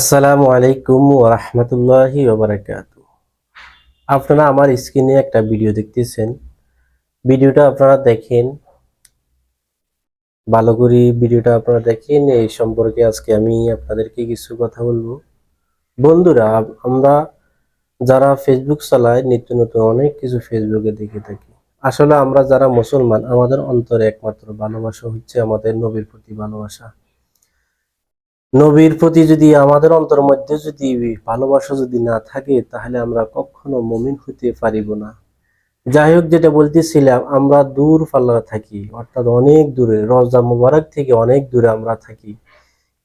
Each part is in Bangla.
আসসালামু আলাইকুম ওয়া রাহমাতুল্লাহি ওয়া বারাকাতুহু। আপনারা আমার স্ক্রিনে একটা ভিডিও দেখতেছেন। ভিডিওটা আপনারা দেখেন, ভালো করে ভিডিওটা আপনারা দেখেন। এই সম্পর্কে আজকে আমি আপনাদেরকে কিছু কথা বলবো। বন্ধুরা, আমরা যারা ফেসবুক চালায় নিত্য নতুন অনেক কিছু ফেসবুকে দেখে থাকি। আসলে আমরা যারা মুসলমান, আমাদের অন্তরে একমাত্র ভালোবাসা হচ্ছে আমাদের নবীর প্রতি ভালোবাসা। নবীর প্রতি যদি আমাদের অন্তরের মধ্যে যদি ভালোবাসা যদি না থাকে, তাহলে আমরা কখনো মুমিন হতে পারিব না। যাই হোক, যেটা বলতেছিলাম, আমরা দূর পাল্লা থাকি, অর্থাৎ অনেক দূরে, রওজা মুবারক থেকে অনেক দূরে আমরা থাকি,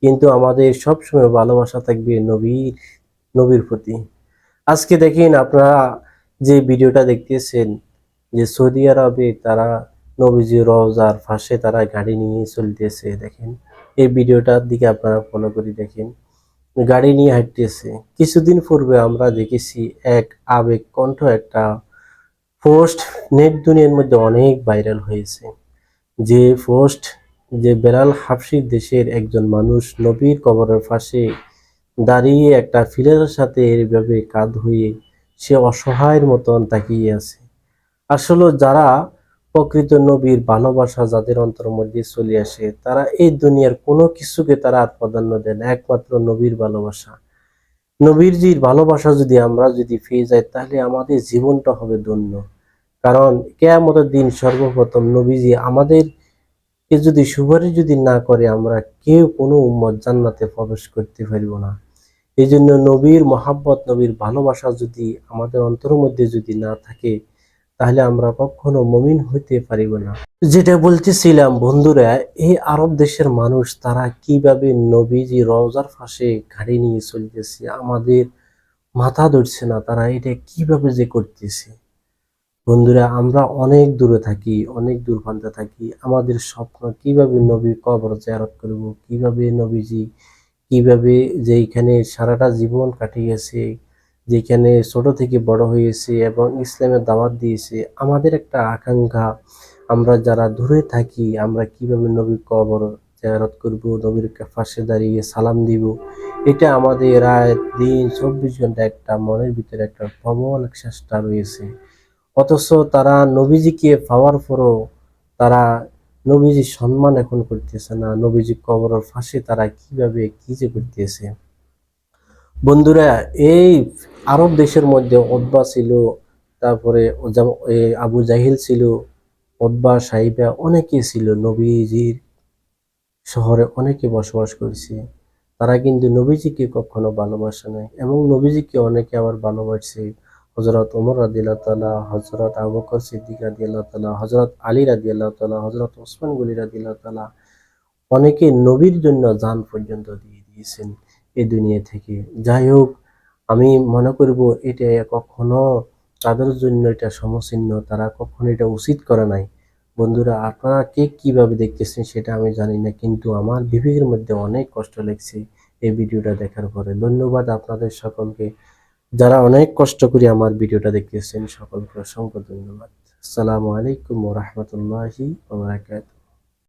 কিন্তু আমাদের সবসময় ভালোবাসা থাকবে নবীর প্রতি। আজকে দেখেন, আপনারা যে ভিডিওটা দেখতেছেন, যে সৌদি আরবে তারা নবীজি রওজার পাশে তারা গাড়ি নিয়ে চলতেছে। দেখেন, এই ভিডিওটার দিকে আপনারা ফলো করে দেখেন, গাড়ি নিয়ে হাঁটতেছে। কিছুদিন পূর্বে আমরা দেখেছি এক আবেগ কণ্ঠ একটা পোস্ট নেট দুনিয়ার মধ্যে অনেক ভাইরাল হয়েছে। যে পোস্ট, যে বেলাল হাবশী দেশের একজন মানুষ নবীর কবরের পাশে দাঁড়িয়ে একটা ফিলের সাথে এইভাবে কাঁধ হয়ে সে অসহায়ের মতন তাকিয়ে আছে। আসলে যারা প্রকৃত নবীর ভালোবাসা যাদের অন্তরের মধ্যে চলে আসে, তারা এই দুনিয়ার কোনো কিছুকে তারা আর প্রাধান্য দেয় না, একমাত্র নবীর ভালোবাসা। নবীজির ভালোবাসা যদি আমরা যদি পেয়ে যাই, তাহলে আমাদের জীবনটা হবে ধন্য। কারণ কিয়ামতের দিন সর্বপ্রথম নবীজি আমাদেরকে যদি সুপারিশ যদি না করে, আমরা কেউ কোনো উম্মত জান্নাতে প্রবেশ করতে পারব না। এই জন্য নবীর মহাব্বত, নবীর ভালোবাসা যদি আমাদের অন্তরের মধ্যে যদি না থাকে, তাহলে আমরা কখনো মুমিন হইতে পারিব না। যেটা বলতেছিলাম বন্ধুরা, এই আরব দেশের মানুষ তারা কিভাবে নবীজি রওজার পাশে গাড়ি নিয়ে চলতেছে, আমাদের মাথা ধরছে না তারা এটা কিভাবে যে করতেছে। বন্ধুরা, আমরা অনেক দূরে থাকি, অনেক দূর প্রান্তে থাকি, আমাদের স্বপ্ন কিভাবে নবীর কবর জিয়ারত করব, কিভাবে নবীজি কিভাবে যেইখানে সারাটা জীবন কাটিয়েছে, যেখানে ছোট থেকে বড় হয়েছে এবং ইসলামের দাওয়াত দিয়েছে, আমাদের একটা আকাঙ্ক্ষা, আমরা যারা দূরে থাকি আমরা কিভাবে নবীর কবর জিয়ারত করব, নবীর পাশে দাঁড়িয়ে সালাম দিব। এটা আমাদের রাত দিন 24 ঘন্টা একটা মনের ভিতরে একটা প্রবল চেষ্টা রয়েছে। অথচ তারা নবীজিকে পাওয়ার পরও তারা নবীজির সম্মান এখন করতেছে না, নবীজি কবরের ফাঁসে তারা কিভাবে কি যে করতেছে। বন্ধুরা, এই আরব দেশের মধ্যে উতবা ছিল, তারপরে আবু জাহিল ছিল, উতবা সাইবা অনেকে ছিল, নবীজির শহরে অনেকে বসবাস করছে। তারা কিন্তু নবীজিকে কখনো ভালোবাসে নাই এবং নবীজিকে অনেকে আবার ভালোবাসছে। হযরত ওমর রাদিয়াল্লাহু তাআলা, হযরত আবু বকর সিদ্দিক রাদিয়াল্লাহু তাআলা, হযরত আলী রাদিয়াল্লাহু তাআলা, হযরত ওসমান গনি রাদিয়াল্লাহু তাআলা, অনেকে নবীর জন্য জান পর্যন্ত দিয়ে দিয়েছেন এই দুনিয়া থেকে। যাই হোক, আমি মনে করব এটা কখনো তাদের জন্য এটা সমচিহ্ন, তারা কখনো এটা উচিত করে নাই। বন্ধুরা, আপনারা কে কিভাবে দেখতেছেন সেটা আমি জানি না, কিন্তু আমার বিবেকের মধ্যে অনেক কষ্ট লাগছে এই ভিডিওটা দেখার পরে। ধন্যবাদ আপনাদের সকলকে, যারা অনেক কষ্ট করে আমার ভিডিওটা দেখতেছেন, সকলকে অসংখ্য ধন্যবাদ। আসসালামু আলাইকুম ওয়া রাহমাতুল্লাহি ওয়া বারাকাতুহু।